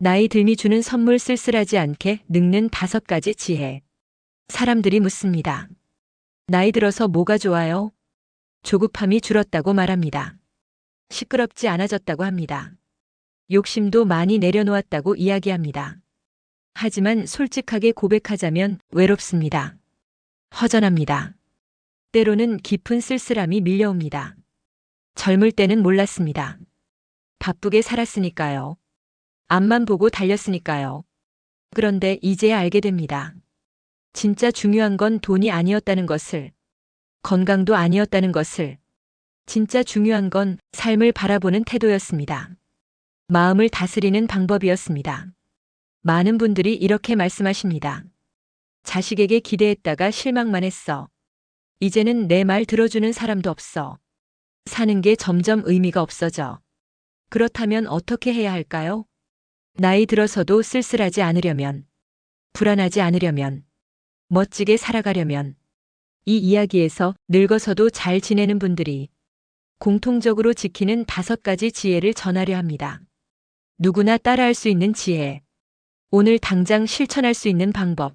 나이 들미 주는 선물 쓸쓸하지 않게 늙는 5가지 지혜. 사람들이 묻습니다. 나이 들어서 뭐가 좋아요? 조급함이 줄었다고 말합니다. 시끄럽지 않아졌다고 합니다. 욕심도 많이 내려놓았다고 이야기합니다. 하지만 솔직하게 고백하자면 외롭습니다. 허전합니다. 때로는 깊은 쓸쓸함이 밀려옵니다. 젊을 때는 몰랐습니다. 바쁘게 살았으니까요. 앞만 보고 달렸으니까요. 그런데 이제야 알게 됩니다. 진짜 중요한 건 돈이 아니었다는 것을, 건강도 아니었다는 것을, 진짜 중요한 건 삶을 바라보는 태도였습니다. 마음을 다스리는 방법이었습니다. 많은 분들이 이렇게 말씀하십니다. 자식에게 기대했다가 실망만 했어. 이제는 내 말 들어주는 사람도 없어. 사는 게 점점 의미가 없어져. 그렇다면 어떻게 해야 할까요? 나이 들어서도 쓸쓸하지 않으려면, 불안하지 않으려면, 멋지게 살아가려면, 이 이야기에서 늙어서도 잘 지내는 분들이 공통적으로 지키는 5가지 지혜를 전하려 합니다. 누구나 따라할 수 있는 지혜. 오늘 당장 실천할 수 있는 방법.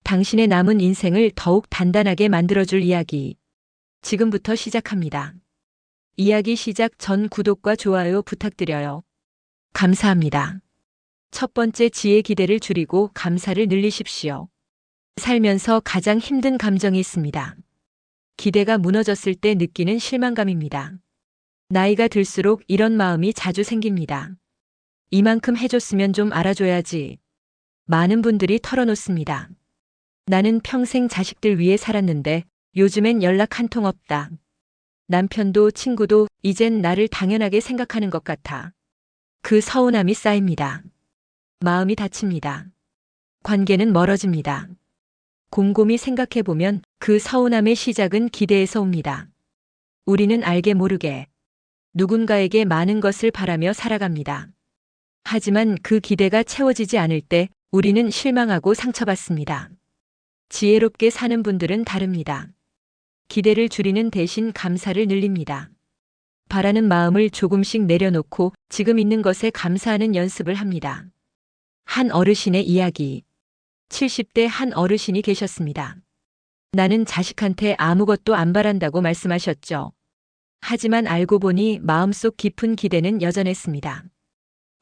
당신의 남은 인생을 더욱 단단하게 만들어줄 이야기. 지금부터 시작합니다. 이야기 시작 전 구독과 좋아요 부탁드려요. 감사합니다. 첫 번째 지혜 기대를 줄이고 감사를 늘리십시오. 살면서 가장 힘든 감정이 있습니다. 기대가 무너졌을 때 느끼는 실망감입니다. 나이가 들수록 이런 마음이 자주 생깁니다. 이만큼 해줬으면 좀 알아줘야지. 많은 분들이 털어놓습니다. 나는 평생 자식들 위해 살았는데 요즘엔 연락 한 통 없다. 남편도 친구도 이젠 나를 당연하게 생각하는 것 같아. 그 서운함이 쌓입니다. 마음이 다칩니다. 관계는 멀어집니다. 곰곰이 생각해보면 그 서운함의 시작은 기대에서 옵니다. 우리는 알게 모르게 누군가에게 많은 것을 바라며 살아갑니다. 하지만 그 기대가 채워지지 않을 때 우리는 실망하고 상처받습니다. 지혜롭게 사는 분들은 다릅니다. 기대를 줄이는 대신 감사를 늘립니다. 바라는 마음을 조금씩 내려놓고 지금 있는 것에 감사하는 연습을 합니다. 한 어르신의 이야기. 70대 한 어르신이 계셨습니다. 나는 자식한테 아무것도 안 바란다고 말씀하셨죠. 하지만 알고 보니 마음속 깊은 기대는 여전했습니다.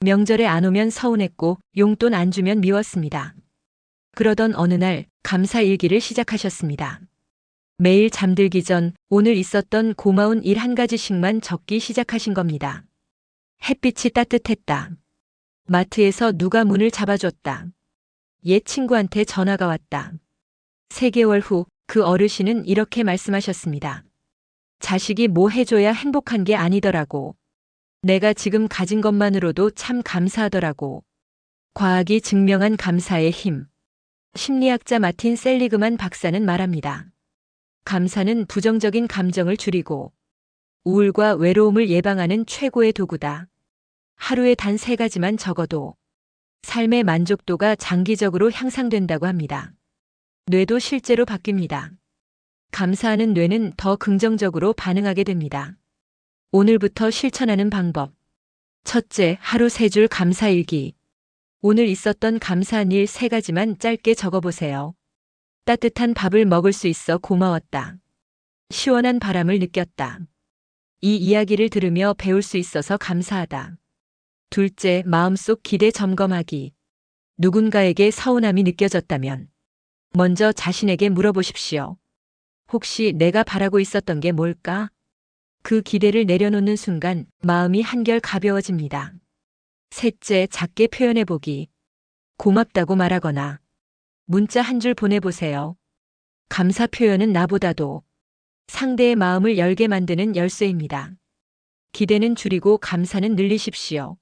명절에 안 오면 서운했고 용돈 안 주면 미웠습니다. 그러던 어느 날 감사 일기를 시작하셨습니다. 매일 잠들기 전 오늘 있었던 고마운 일 한 가지씩만 적기 시작하신 겁니다. 햇빛이 따뜻했다. 마트에서 누가 문을 잡아줬다. 옛 친구한테 전화가 왔다. 3개월 후 그 어르신은 이렇게 말씀하셨습니다. 자식이 뭐 해줘야 행복한 게 아니더라고. 내가 지금 가진 것만으로도 참 감사하더라고. 과학이 증명한 감사의 힘. 심리학자 마틴 셀리그만 박사는 말합니다. 감사는 부정적인 감정을 줄이고 우울과 외로움을 예방하는 최고의 도구다. 하루에 단 3가지만 적어도 삶의 만족도가 장기적으로 향상된다고 합니다. 뇌도 실제로 바뀝니다. 감사하는 뇌는 더 긍정적으로 반응하게 됩니다. 오늘부터 실천하는 방법. 첫째, 하루 3줄 감사일기. 오늘 있었던 감사한 일 3가지만 짧게 적어보세요. 따뜻한 밥을 먹을 수 있어 고마웠다. 시원한 바람을 느꼈다. 이 이야기를 들으며 배울 수 있어서 감사하다. 둘째, 마음속 기대 점검하기. 누군가에게 서운함이 느껴졌다면 먼저 자신에게 물어보십시오. 혹시 내가 바라고 있었던 게 뭘까? 그 기대를 내려놓는 순간 마음이 한결 가벼워집니다. 셋째, 작게 표현해보기. 고맙다고 말하거나 문자 한 줄 보내보세요. 감사 표현은 나보다도 상대의 마음을 열게 만드는 열쇠입니다. 기대는 줄이고 감사는 늘리십시오.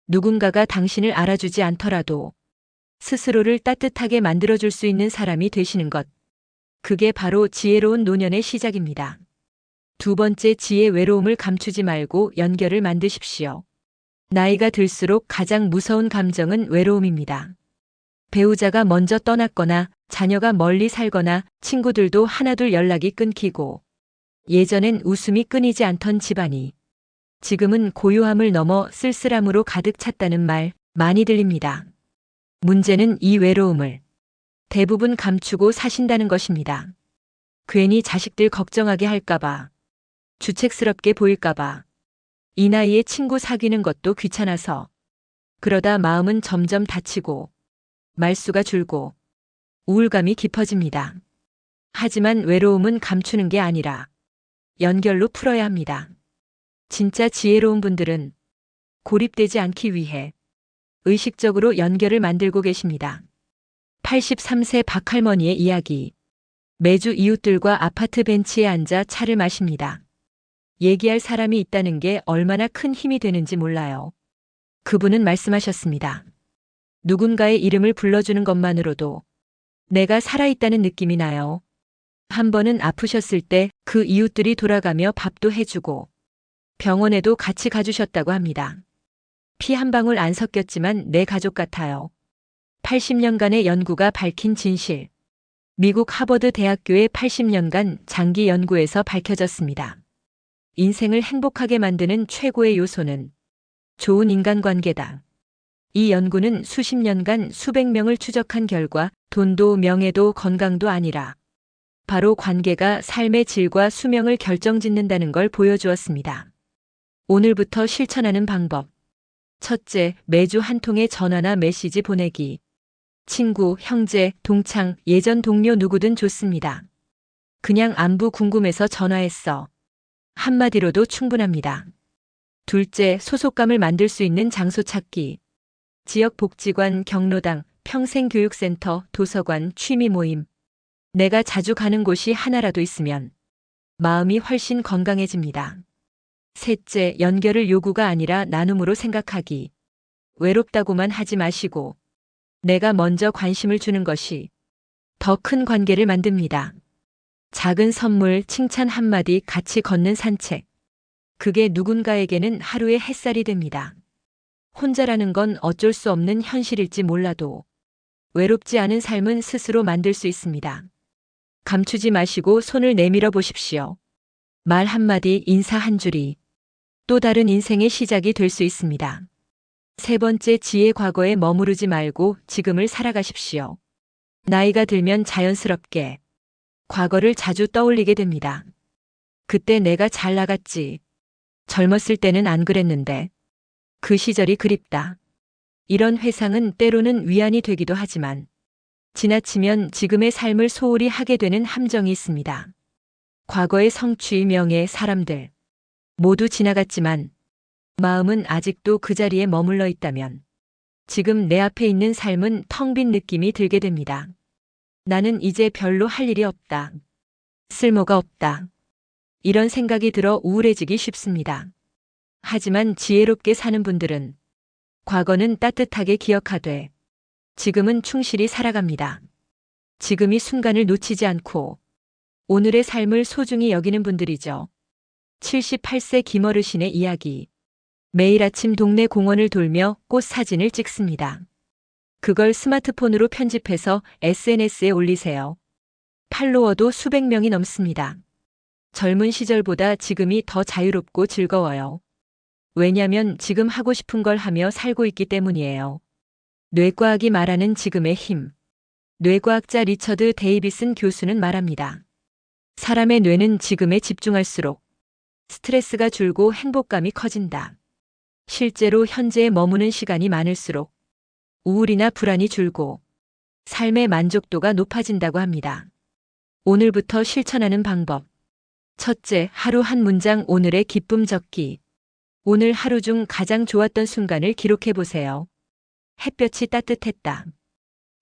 누군가가 당신을 알아주지 않더라도 스스로를 따뜻하게 만들어줄 수 있는 사람이 되시는 것. 그게 바로 지혜로운 노년의 시작입니다. 두 번째 지혜, 외로움을 감추지 말고 연결을 만드십시오. 나이가 들수록 가장 무서운 감정은 외로움입니다. 배우자가 먼저 떠났거나 자녀가 멀리 살거나 친구들도 하나둘 연락이 끊기고 예전엔 웃음이 끊이지 않던 집안이 지금은 고요함을 넘어 쓸쓸함으로 가득 찼다는 말 많이 들립니다. 문제는 이 외로움을 대부분 감추고 사신다는 것입니다. 괜히 자식들 걱정하게 할까봐, 주책스럽게 보일까봐, 이 나이에 친구 사귀는 것도 귀찮아서, 그러다 마음은 점점 다치고, 말수가 줄고, 우울감이 깊어집니다. 하지만 외로움은 감추는 게 아니라 연결로 풀어야 합니다. 진짜 지혜로운 분들은 고립되지 않기 위해 의식적으로 연결을 만들고 계십니다. 83세 박할머니의 이야기. 매주 이웃들과 아파트 벤치에 앉아 차를 마십니다. 얘기할 사람이 있다는 게 얼마나 큰 힘이 되는지 몰라요. 그분은 말씀하셨습니다. 누군가의 이름을 불러주는 것만으로도 내가 살아있다는 느낌이 나요. 한 번은 아프셨을 때 그 이웃들이 돌아가며 밥도 해주고 병원에도 같이 가주셨다고 합니다. 피 한 방울 안 섞였지만 내 가족 같아요. 80년간의 연구가 밝힌 진실. 미국 하버드 대학교의 80년간 장기 연구에서 밝혀졌습니다. 인생을 행복하게 만드는 최고의 요소는 좋은 인간관계다. 이 연구는 수십 년간 수백 명을 추적한 결과 돈도 명예도 건강도 아니라 바로 관계가 삶의 질과 수명을 결정짓는다는 걸 보여주었습니다. 오늘부터 실천하는 방법. 첫째, 매주 한 통의 전화나 메시지 보내기. 친구, 형제, 동창, 예전 동료 누구든 좋습니다. 그냥 안부 궁금해서 전화했어. 한마디로도 충분합니다. 둘째, 소속감을 만들 수 있는 장소 찾기. 지역복지관, 경로당, 평생교육센터, 도서관, 취미 모임. 내가 자주 가는 곳이 하나라도 있으면 마음이 훨씬 건강해집니다. 셋째, 연결을 요구가 아니라 나눔으로 생각하기. 외롭다고만 하지 마시고 내가 먼저 관심을 주는 것이 더 큰 관계를 만듭니다. 작은 선물, 칭찬 한마디, 같이 걷는 산책. 그게 누군가에게는 하루의 햇살이 됩니다. 혼자라는 건 어쩔 수 없는 현실일지 몰라도 외롭지 않은 삶은 스스로 만들 수 있습니다. 감추지 마시고 손을 내밀어 보십시오. 말 한마디, 인사 한 줄이 또 다른 인생의 시작이 될 수 있습니다. 세 번째, 지혜. 과거에 머무르지 말고 지금을 살아가십시오. 나이가 들면 자연스럽게 과거를 자주 떠올리게 됩니다. 그때 내가 잘 나갔지. 젊었을 때는 안 그랬는데. 그 시절이 그립다. 이런 회상은 때로는 위안이 되기도 하지만 지나치면 지금의 삶을 소홀히 하게 되는 함정이 있습니다. 과거의 성취, 명예, 사람들 모두 지나갔지만 마음은 아직도 그 자리에 머물러 있다면 지금 내 앞에 있는 삶은 텅 빈 느낌이 들게 됩니다. 나는 이제 별로 할 일이 없다. 쓸모가 없다. 이런 생각이 들어 우울해지기 쉽습니다. 하지만 지혜롭게 사는 분들은 과거는 따뜻하게 기억하되 지금은 충실히 살아갑니다. 지금 이 순간을 놓치지 않고 오늘의 삶을 소중히 여기는 분들이죠. 78세 김어르신의 이야기. 매일 아침 동네 공원을 돌며 꽃 사진을 찍습니다. 그걸 스마트폰으로 편집해서 SNS에 올리세요. 팔로워도 수백 명이 넘습니다. 젊은 시절보다 지금이 더 자유롭고 즐거워요. 왜냐면 지금 하고 싶은 걸 하며 살고 있기 때문이에요. 뇌과학이 말하는 지금의 힘. 뇌과학자 리처드 데이비슨 교수는 말합니다. 사람의 뇌는 지금에 집중할수록 스트레스가 줄고 행복감이 커진다. 실제로 현재에 머무는 시간이 많을수록 우울이나 불안이 줄고 삶의 만족도가 높아진다고 합니다. 오늘부터 실천하는 방법. 첫째, 하루 한 문장 오늘의 기쁨 적기. 오늘 하루 중 가장 좋았던 순간을 기록해 보세요. 햇볕이 따뜻했다.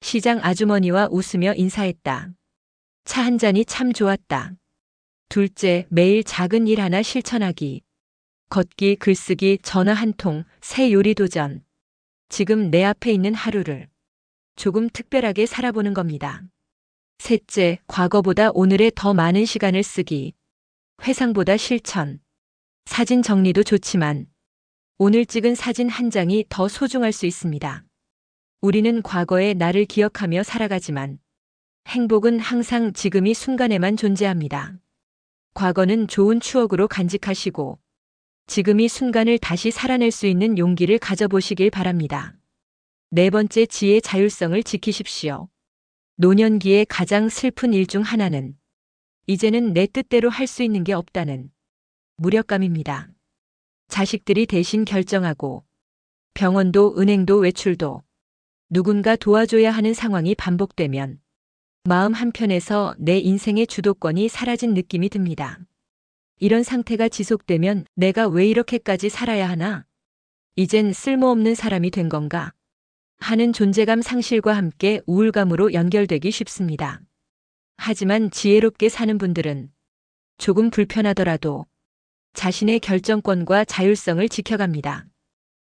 시장 아주머니와 웃으며 인사했다. 차 한 잔이 참 좋았다. 둘째, 매일 작은 일 하나 실천하기. 걷기, 글쓰기, 전화 한 통, 새 요리 도전. 지금 내 앞에 있는 하루를 조금 특별하게 살아보는 겁니다. 셋째, 과거보다 오늘에 더 많은 시간을 쓰기. 회상보다 실천. 사진 정리도 좋지만 오늘 찍은 사진 한 장이 더 소중할 수 있습니다. 우리는 과거의 나를 기억하며 살아가지만 행복은 항상 지금 이 순간에만 존재합니다. 과거는 좋은 추억으로 간직하시고 지금 이 순간을 다시 살아낼 수 있는 용기를 가져보시길 바랍니다. 네 번째 지혜 자율성을 지키십시오. 노년기의 가장 슬픈 일 중 하나는 이제는 내 뜻대로 할 수 있는 게 없다는 무력감입니다. 자식들이 대신 결정하고 병원도 은행도 외출도 누군가 도와줘야 하는 상황이 반복되면 마음 한편에서 내 인생의 주도권이 사라진 느낌이 듭니다. 이런 상태가 지속되면 내가 왜 이렇게까지 살아야 하나? 이젠 쓸모없는 사람이 된 건가? 하는 존재감 상실과 함께 우울감으로 연결되기 쉽습니다. 하지만 지혜롭게 사는 분들은 조금 불편하더라도 자신의 결정권과 자율성을 지켜갑니다.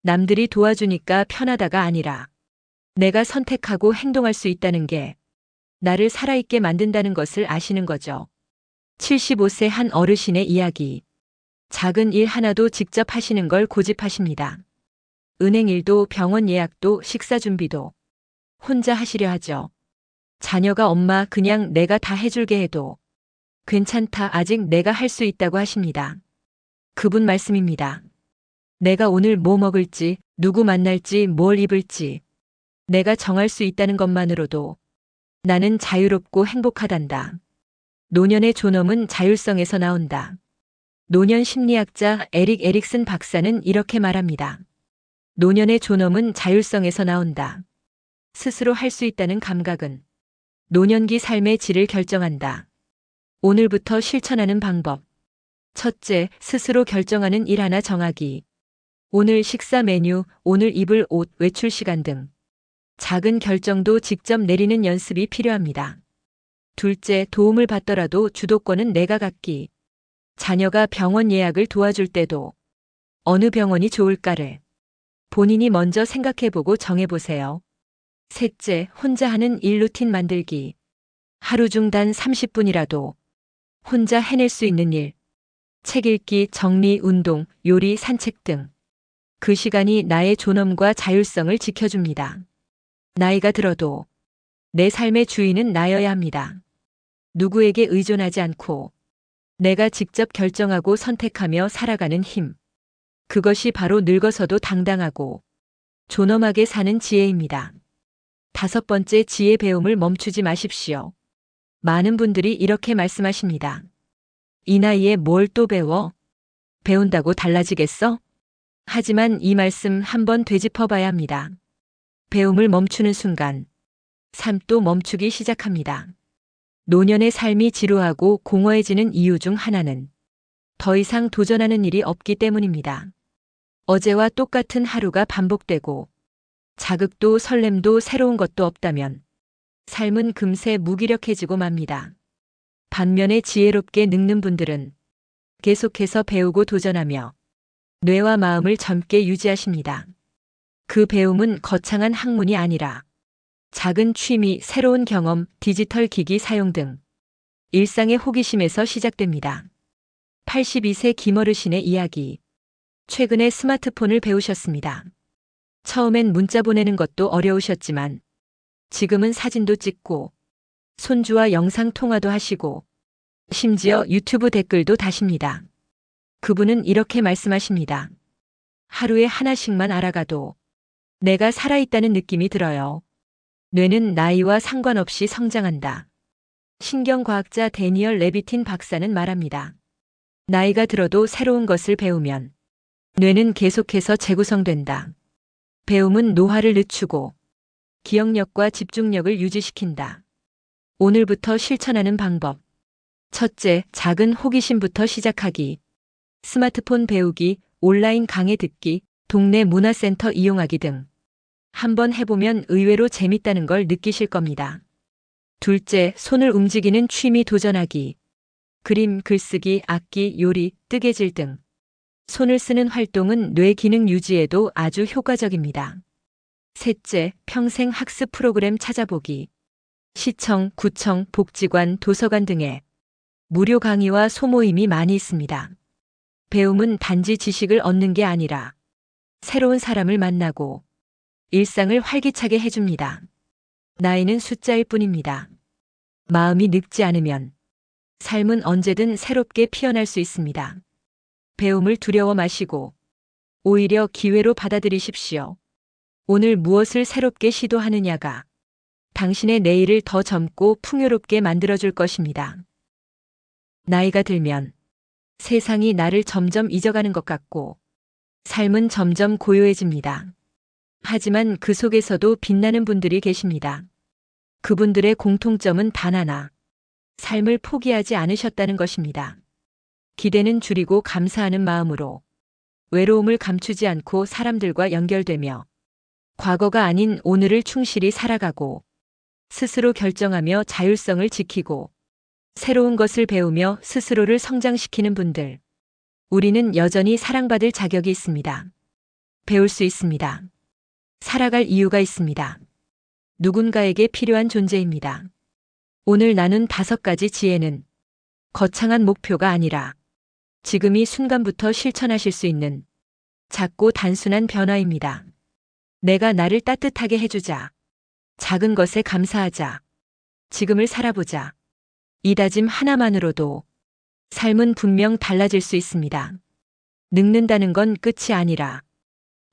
남들이 도와주니까 편하다가 아니라 내가 선택하고 행동할 수 있다는 게 나를 살아있게 만든다는 것을 아시는 거죠. 75세 한 어르신의 이야기. 작은 일 하나도 직접 하시는 걸 고집하십니다. 은행 일도 병원 예약도 식사 준비도 혼자 하시려 하죠. 자녀가 엄마 그냥 내가 다 해줄게 해도 괜찮다 아직 내가 할 수 있다고 하십니다. 그분 말씀입니다. 내가 오늘 뭐 먹을지, 누구 만날지, 뭘 입을지 내가 정할 수 있다는 것만으로도 나는 자유롭고 행복하단다. 노년의 존엄은 자율성에서 나온다. 노년 심리학자 에릭 에릭슨 박사는 이렇게 말합니다. 노년의 존엄은 자율성에서 나온다. 스스로 할 수 있다는 감각은 노년기 삶의 질을 결정한다. 오늘부터 실천하는 방법. 첫째, 스스로 결정하는 일 하나 정하기. 오늘 식사 메뉴, 오늘 입을 옷, 외출 시간 등 작은 결정도 직접 내리는 연습이 필요합니다. 둘째, 도움을 받더라도 주도권은 내가 갖기. 자녀가 병원 예약을 도와줄 때도 어느 병원이 좋을까를 본인이 먼저 생각해보고 정해보세요. 셋째, 혼자 하는 일 루틴 만들기. 하루 중 단 30분이라도 혼자 해낼 수 있는 일. 책 읽기, 정리, 운동, 요리, 산책 등. 그 시간이 나의 존엄과 자율성을 지켜줍니다. 나이가 들어도 내 삶의 주인은 나여야 합니다. 누구에게 의존하지 않고 내가 직접 결정하고 선택하며 살아가는 힘. 그것이 바로 늙어서도 당당하고 존엄하게 사는 지혜입니다. 다섯 번째 지혜 배움을 멈추지 마십시오. 많은 분들이 이렇게 말씀하십니다. 이 나이에 뭘 또 배워? 배운다고 달라지겠어? 하지만 이 말씀 한번 되짚어 봐야 합니다. 배움을 멈추는 순간 삶도 멈추기 시작합니다. 노년의 삶이 지루하고 공허해지는 이유 중 하나는 더 이상 도전하는 일이 없기 때문입니다. 어제와 똑같은 하루가 반복되고 자극도 설렘도 새로운 것도 없다면 삶은 금세 무기력해지고 맙니다. 반면에 지혜롭게 늙는 분들은 계속해서 배우고 도전하며 뇌와 마음을 젊게 유지하십니다. 그 배움은 거창한 학문이 아니라 작은 취미, 새로운 경험, 디지털 기기 사용 등 일상의 호기심에서 시작됩니다. 82세 김어르신의 이야기. 최근에 스마트폰을 배우셨습니다. 처음엔 문자 보내는 것도 어려우셨지만 지금은 사진도 찍고 손주와 영상 통화도 하시고 심지어 유튜브 댓글도 다십니다. 그분은 이렇게 말씀하십니다. 하루에 하나씩만 알아가도 내가 살아있다는 느낌이 들어요. 뇌는 나이와 상관없이 성장한다. 신경과학자 데니얼 레비틴 박사는 말합니다. 나이가 들어도 새로운 것을 배우면 뇌는 계속해서 재구성된다. 배움은 노화를 늦추고 기억력과 집중력을 유지시킨다. 오늘부터 실천하는 방법. 첫째, 작은 호기심부터 시작하기. 스마트폰 배우기, 온라인 강의 듣기, 동네 문화센터 이용하기 등. 한번 해보면 의외로 재밌다는 걸 느끼실 겁니다. 둘째, 손을 움직이는 취미 도전하기. 그림, 글쓰기, 악기, 요리, 뜨개질 등. 손을 쓰는 활동은 뇌 기능 유지에도 아주 효과적입니다. 셋째, 평생 학습 프로그램 찾아보기. 시청, 구청, 복지관, 도서관 등의 무료 강의와 소모임이 많이 있습니다. 배움은 단지 지식을 얻는 게 아니라 새로운 사람을 만나고 일상을 활기차게 해줍니다. 나이는 숫자일 뿐입니다. 마음이 늙지 않으면 삶은 언제든 새롭게 피어날 수 있습니다. 배움을 두려워 마시고 오히려 기회로 받아들이십시오. 오늘 무엇을 새롭게 시도하느냐가 당신의 내일을 더 젊고 풍요롭게 만들어줄 것입니다. 나이가 들면 세상이 나를 점점 잊어가는 것 같고 삶은 점점 고요해집니다. 하지만 그 속에서도 빛나는 분들이 계십니다. 그분들의 공통점은 단 하나. 삶을 포기하지 않으셨다는 것입니다. 기대는 줄이고 감사하는 마음으로 외로움을 감추지 않고 사람들과 연결되며 과거가 아닌 오늘을 충실히 살아가고 스스로 결정하며 자율성을 지키고 새로운 것을 배우며 스스로를 성장시키는 분들. 우리는 여전히 사랑받을 자격이 있습니다. 배울 수 있습니다. 살아갈 이유가 있습니다. 누군가에게 필요한 존재입니다. 오늘 나눈 5가지 지혜는 거창한 목표가 아니라 지금 이 순간부터 실천하실 수 있는 작고 단순한 변화입니다. 내가 나를 따뜻하게 해주자. 작은 것에 감사하자. 지금을 살아보자. 이 다짐 하나만으로도 삶은 분명 달라질 수 있습니다. 늙는다는 건 끝이 아니라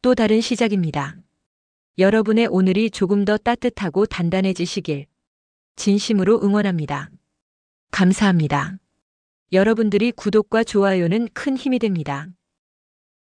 또 다른 시작입니다. 여러분의 오늘이 조금 더 따뜻하고 단단해지시길 진심으로 응원합니다. 감사합니다. 여러분들이 구독과 좋아요는 큰 힘이 됩니다.